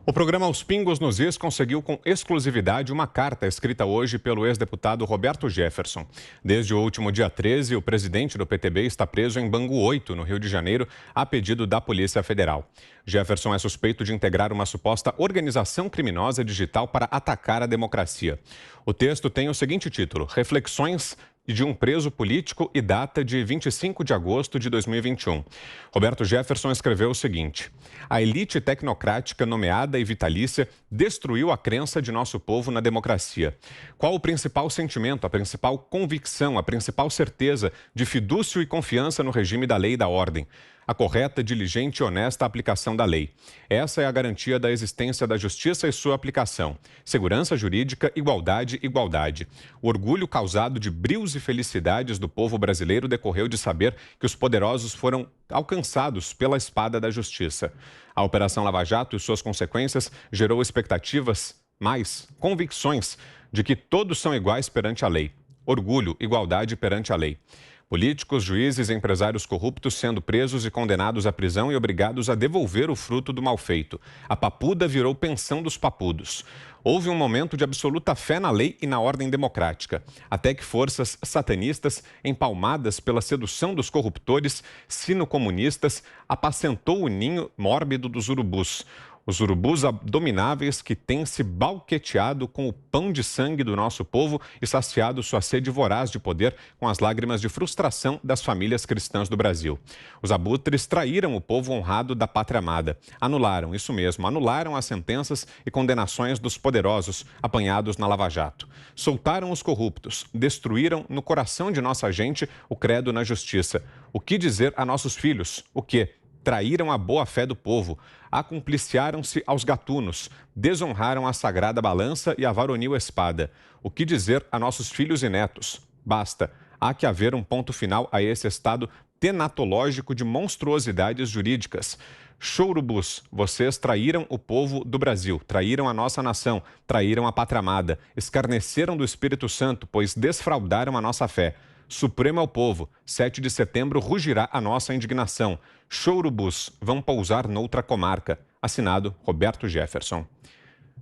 O programa Aos Pingos nos Is conseguiu com exclusividade uma carta escrita hoje pelo ex-deputado Roberto Jefferson. Desde o último dia 13, o presidente do PTB está preso em Bangu 8, no Rio de Janeiro, a pedido da Polícia Federal. Jefferson é suspeito de integrar uma suposta organização criminosa digital para atacar a democracia. O texto tem o seguinte título: Reflexões de um preso político e data de 25 de agosto de 2021. Roberto Jefferson escreveu o seguinte: a elite tecnocrática nomeada e vitalícia destruiu a crença de nosso povo na democracia. Qual o principal sentimento, a principal convicção, a principal certeza de fidúcio e confiança no regime da lei e da ordem? A correta, diligente e honesta aplicação da lei. Essa é a garantia da existência da justiça e sua aplicação. Segurança jurídica, igualdade, igualdade. O orgulho causado de brios e felicidades do povo brasileiro decorreu de saber que os poderosos foram alcançados pela espada da justiça. A Operação Lava Jato e suas consequências gerou expectativas, mais convicções de que todos são iguais perante a lei. Orgulho, igualdade perante a lei. Políticos, juízes e empresários corruptos sendo presos e condenados à prisão e obrigados a devolver o fruto do mal feito. A papuda virou pensão dos papudos. Houve um momento de absoluta fé na lei e na ordem democrática, até que forças satanistas, empalmadas pela sedução dos corruptores sino-comunistas, apacentou o ninho mórbido dos urubus. Os urubus abomináveis que têm se balqueteado com o pão de sangue do nosso povo e saciado sua sede voraz de poder com as lágrimas de frustração das famílias cristãs do Brasil. Os abutres traíram o povo honrado da pátria amada. Anularam, isso mesmo, anularam as sentenças e condenações dos poderosos apanhados na Lava Jato. Soltaram os corruptos, destruíram no coração de nossa gente o credo na justiça. O que dizer a nossos filhos? O quê? Traíram a boa-fé do povo, acumpliciaram-se aos gatunos, desonraram a sagrada balança e a varonil espada. O que dizer a nossos filhos e netos? Basta, há que haver um ponto final a esse estado tenatológico de monstruosidades jurídicas. Chourubus, vocês traíram o povo do Brasil, traíram a nossa nação, traíram a pátria amada, escarneceram do Espírito Santo, pois desfraudaram a nossa fé. Supremo é o povo, 7 de setembro rugirá a nossa indignação. Chourubus vão pousar noutra comarca. Assinado Roberto Jefferson.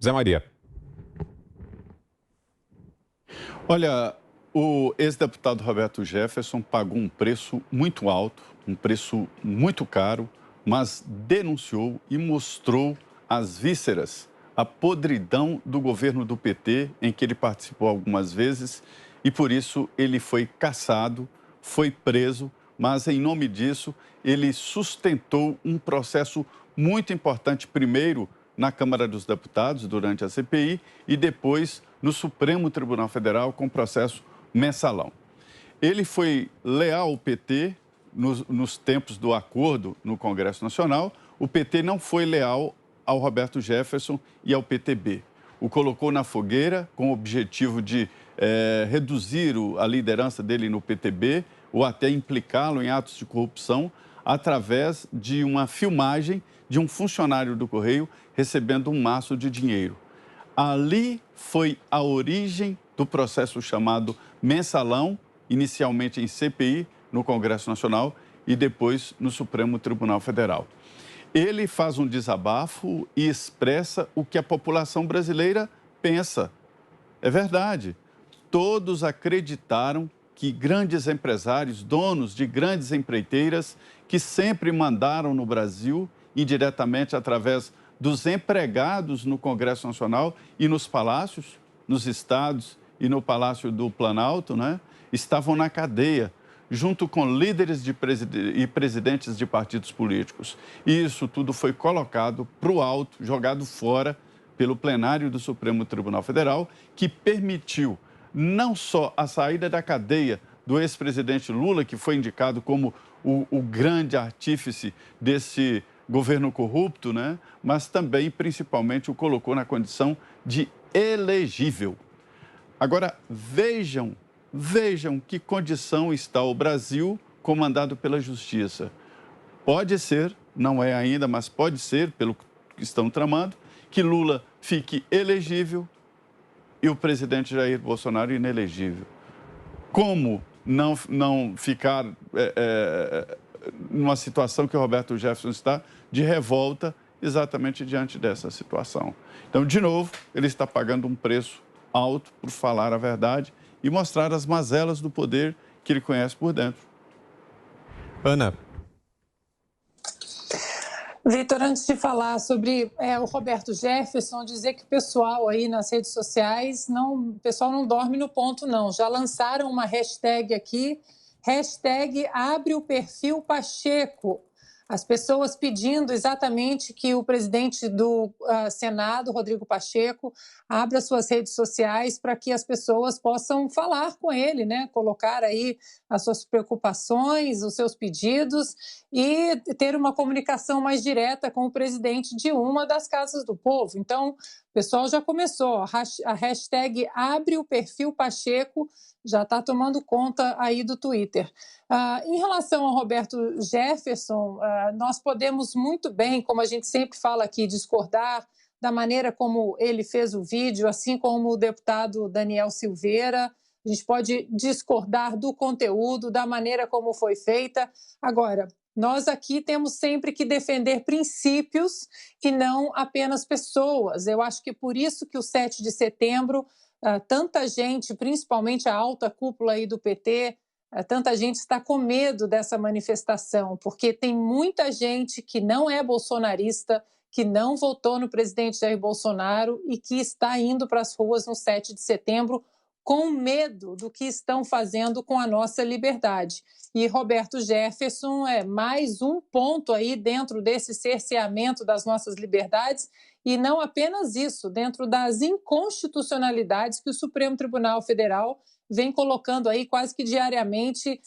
Zé Maria. Olha, o ex-deputado Roberto Jefferson pagou um preço muito alto, um preço muito caro, mas denunciou e mostrou as vísceras, a podridão do governo do PT, em que ele participou algumas vezes, e por isso ele foi cassado, foi preso, mas em nome disso ele sustentou um processo muito importante, primeiro na Câmara dos Deputados, durante a CPI, e depois no Supremo Tribunal Federal, com processo mensalão. Ele foi leal ao PT nos tempos do acordo no Congresso Nacional. O PT não foi leal ao Roberto Jefferson e ao PTB. O colocou na fogueira com o objetivo de reduzir a liderança dele no PTB ou até implicá-lo em atos de corrupção através de uma filmagem de um funcionário do Correio recebendo um maço de dinheiro. Ali foi a origem do processo chamado mensalão, inicialmente em CPI, no Congresso Nacional, e depois no Supremo Tribunal Federal. Ele faz um desabafo e expressa o que a população brasileira pensa. É verdade. Todos acreditaram que grandes empresários, donos de grandes empreiteiras, que sempre mandaram no Brasil, indiretamente através dos empregados no Congresso Nacional e nos palácios, nos estados e no Palácio do Planalto, né, estavam na cadeia, junto com líderes e presidentes de partidos políticos. E isso tudo foi colocado para o alto, jogado fora pelo plenário do Supremo Tribunal Federal, que permitiu não só a saída da cadeia do ex-presidente Lula, que foi indicado como o grande artífice desse governo corrupto, né? Mas também, principalmente, o colocou na condição de elegível. Agora, vejam que condição está o Brasil comandado pela Justiça. Pode ser, não é ainda, mas pode ser, pelo que estão tramando, que Lula fique elegível e o presidente Jair Bolsonaro inelegível. Como não ficar numa situação que o Roberto Jefferson está, de revolta exatamente diante dessa situação. Então, de novo, ele está pagando um preço alto por falar a verdade e mostrar as mazelas do poder que ele conhece por dentro. Ana. Vitor, antes de falar sobre o Roberto Jefferson, dizer que o pessoal aí nas redes sociais, o pessoal não dorme no ponto, não. Já lançaram uma hashtag aqui, hashtag abre o perfil Pacheco. As pessoas pedindo exatamente que o presidente do Senado, Rodrigo Pacheco, abra suas redes sociais para que as pessoas possam falar com ele, né? Colocar aí as suas preocupações, os seus pedidos e ter uma comunicação mais direta com o presidente de uma das casas do povo. Então, o pessoal já começou, a hashtag abre o perfil Pacheco já está tomando conta aí do Twitter. Em relação ao Roberto Jefferson, nós podemos muito bem, como a gente sempre fala aqui, discordar da maneira como ele fez o vídeo, assim como o deputado Daniel Silveira. A gente pode discordar do conteúdo, da maneira como foi feita. Agora, nós aqui temos sempre que defender princípios e não apenas pessoas. Eu acho que por isso que o 7 de setembro, tanta gente, principalmente a alta cúpula aí do PT, tanta gente está com medo dessa manifestação, porque tem muita gente que não é bolsonarista, que não votou no presidente Jair Bolsonaro e que está indo para as ruas no 7 de setembro com medo do que estão fazendo com a nossa liberdade. E Roberto Jefferson é mais um ponto aí dentro desse cerceamento das nossas liberdades, e não apenas isso, dentro das inconstitucionalidades que o Supremo Tribunal Federal vem colocando aí quase que diariamente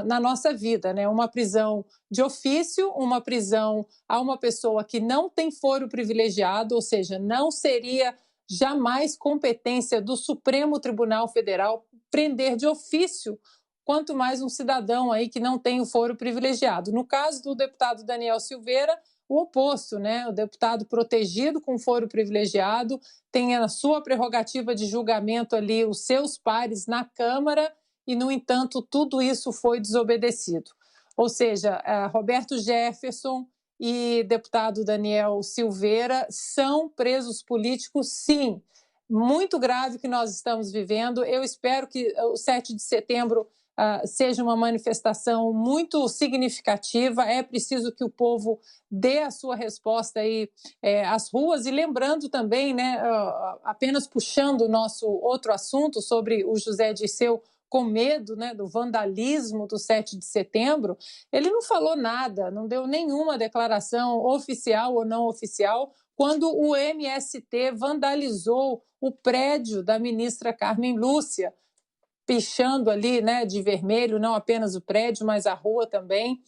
na nossa vida, né? Uma prisão de ofício, uma prisão a uma pessoa que não tem foro privilegiado, ou seja, não seria jamais competência do Supremo Tribunal Federal prender de ofício, quanto mais um cidadão aí que não tem o foro privilegiado. No caso do deputado Daniel Silveira, o oposto, né? O deputado protegido com foro privilegiado tem a sua prerrogativa de julgamento ali, os seus pares na Câmara, e, no entanto, tudo isso foi desobedecido. Ou seja, Roberto Jefferson e deputado Daniel Silveira são presos políticos, sim. Muito grave que nós estamos vivendo. Eu espero que o 7 de setembro seja uma manifestação muito significativa. É preciso que o povo dê a sua resposta aí às ruas. E lembrando também, né, apenas puxando o nosso outro assunto sobre o José Dirceu com medo, né, do vandalismo do 7 de setembro, ele não falou nada, não deu nenhuma declaração oficial ou não oficial quando o MST vandalizou o prédio da ministra Carmen Lúcia, pichando ali, né, de vermelho, não apenas o prédio, mas a rua também.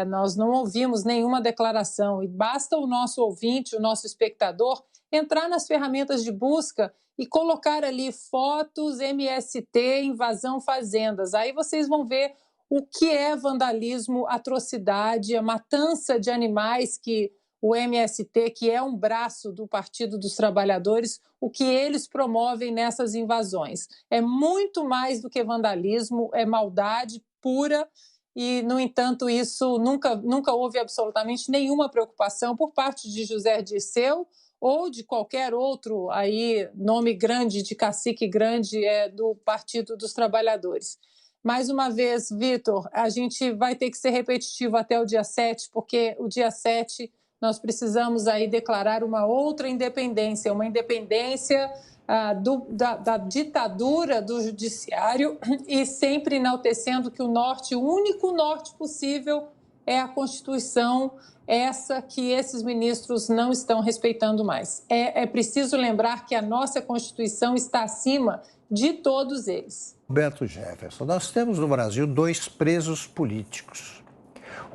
Nós não ouvimos nenhuma declaração, e basta o nosso ouvinte, o nosso espectador, entrar nas ferramentas de busca e colocar ali fotos MST, invasão fazendas. Aí vocês vão ver o que é vandalismo, atrocidade, a matança de animais que o MST, que é um braço do Partido dos Trabalhadores, o que eles promovem nessas invasões. É muito mais do que vandalismo, é maldade pura e, no entanto, isso nunca houve absolutamente nenhuma preocupação por parte de José Dirceu ou de qualquer outro aí, nome grande, de cacique grande do Partido dos Trabalhadores. Mais uma vez, Vitor, a gente vai ter que ser repetitivo até o dia 7, porque o dia 7 nós precisamos aí declarar uma outra independência, uma independência da ditadura do judiciário, e sempre enaltecendo que o único norte possível é a Constituição, essa que esses ministros não estão respeitando mais. É preciso lembrar que a nossa Constituição está acima de todos eles. Roberto Jefferson, nós temos no Brasil 2 presos políticos.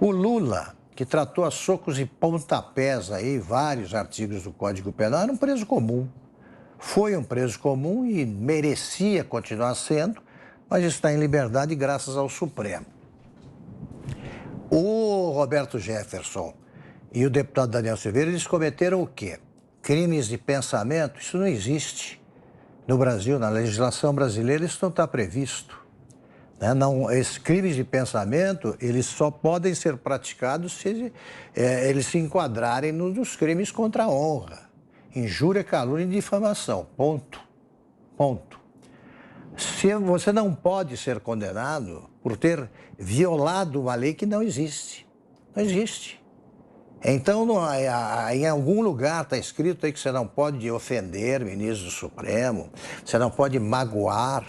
O Lula, que tratou a socos e pontapés aí vários artigos do Código Penal, era um preso comum. Foi um preso comum e merecia continuar sendo, mas está em liberdade graças ao Supremo. O Roberto Jefferson e o deputado Daniel Silveira, eles cometeram o quê? Crimes de pensamento? Isso não existe. No Brasil, na legislação brasileira, isso não está previsto. Né? Não, esses crimes de pensamento, eles só podem ser praticados se eles se enquadrarem nos crimes contra a honra. Injúria, calúnia e difamação. Ponto. Ponto. Se você não pode ser condenado por ter violado uma lei que não existe. Não existe. Então, em algum lugar está escrito aí que você não pode ofender ministros do Supremo, você não pode magoar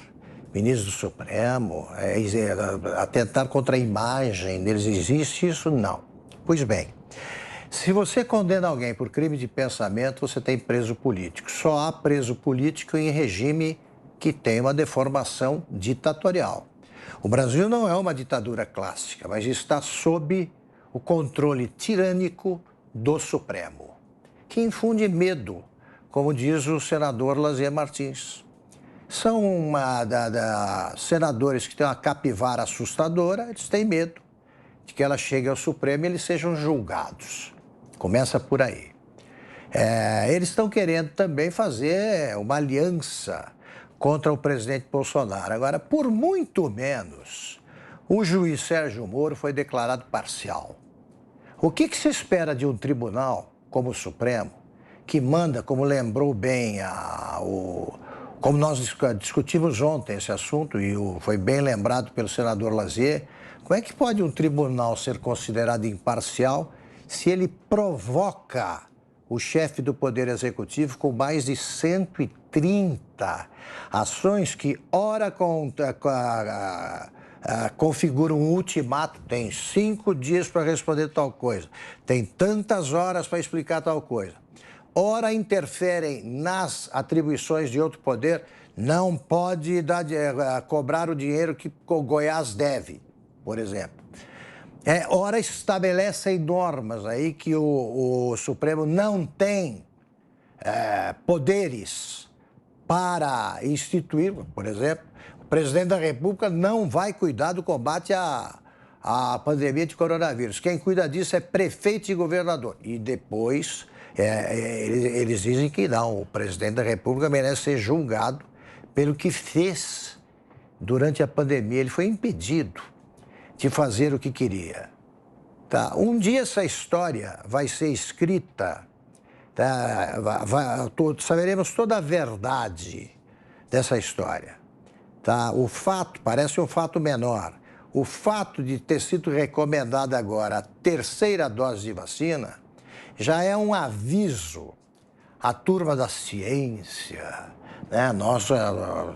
ministros do Supremo, atentar contra a imagem deles. Existe isso? Não. Pois bem, se você condena alguém por crime de pensamento, você tem preso político. Só há preso político em regime que tem uma deformação ditatorial. O Brasil não é uma ditadura clássica, mas está sob o controle tirânico do Supremo, que infunde medo, como diz o senador Lazier Martins. São senadores que têm uma capivara assustadora, eles têm medo de que ela chegue ao Supremo e eles sejam julgados. Começa por aí. Eles estão querendo também fazer uma aliança contra o presidente Bolsonaro. Agora, por muito menos, o juiz Sérgio Moro foi declarado parcial. O que se espera de um tribunal como o Supremo, que manda, como lembrou bem, como nós discutimos ontem esse assunto, e foi bem lembrado pelo senador Lazier, como é que pode um tribunal ser considerado imparcial se ele provoca o chefe do Poder Executivo com mais de 130 ações que, ora, configuram um ultimato, tem 5 dias para responder tal coisa, tem tantas horas para explicar tal coisa. Ora, interferem nas atribuições de outro poder, não pode cobrar o dinheiro que o Goiás deve, por exemplo. Ora, estabelecem normas aí que o Supremo não tem poderes para instituir, por exemplo, o presidente da República não vai cuidar do combate à pandemia de coronavírus. Quem cuida disso é prefeito e governador. E depois eles dizem que não, o presidente da República merece ser julgado pelo que fez durante a pandemia. Ele foi impedido de fazer o que queria. Tá? Um dia essa história vai ser escrita, tá? Saberemos toda a verdade dessa história. Tá? O fato, parece um fato menor, o fato de ter sido recomendada agora a 3ª dose de vacina já é um aviso à turma da ciência, né? Nós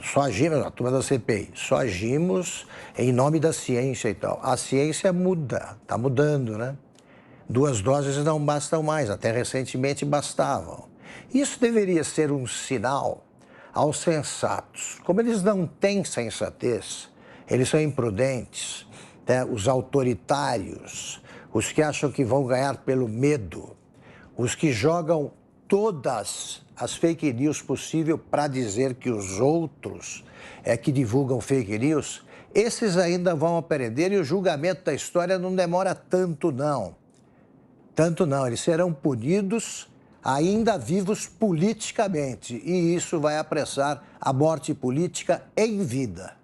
só agimos, a turma da CPI, só agimos em nome da ciência e tal. A ciência muda, está mudando, né? 2 doses não bastam mais, até recentemente bastavam. Isso deveria ser um sinal aos sensatos. Como eles não têm sensatez, eles são imprudentes, né? Os autoritários, os que acham que vão ganhar pelo medo, os que jogam todas as fake news possíveis para dizer que os outros que divulgam fake news, esses ainda vão aprender e o julgamento da história não demora tanto não. Tanto não, eles serão punidos ainda vivos politicamente e isso vai apressar a morte política em vida.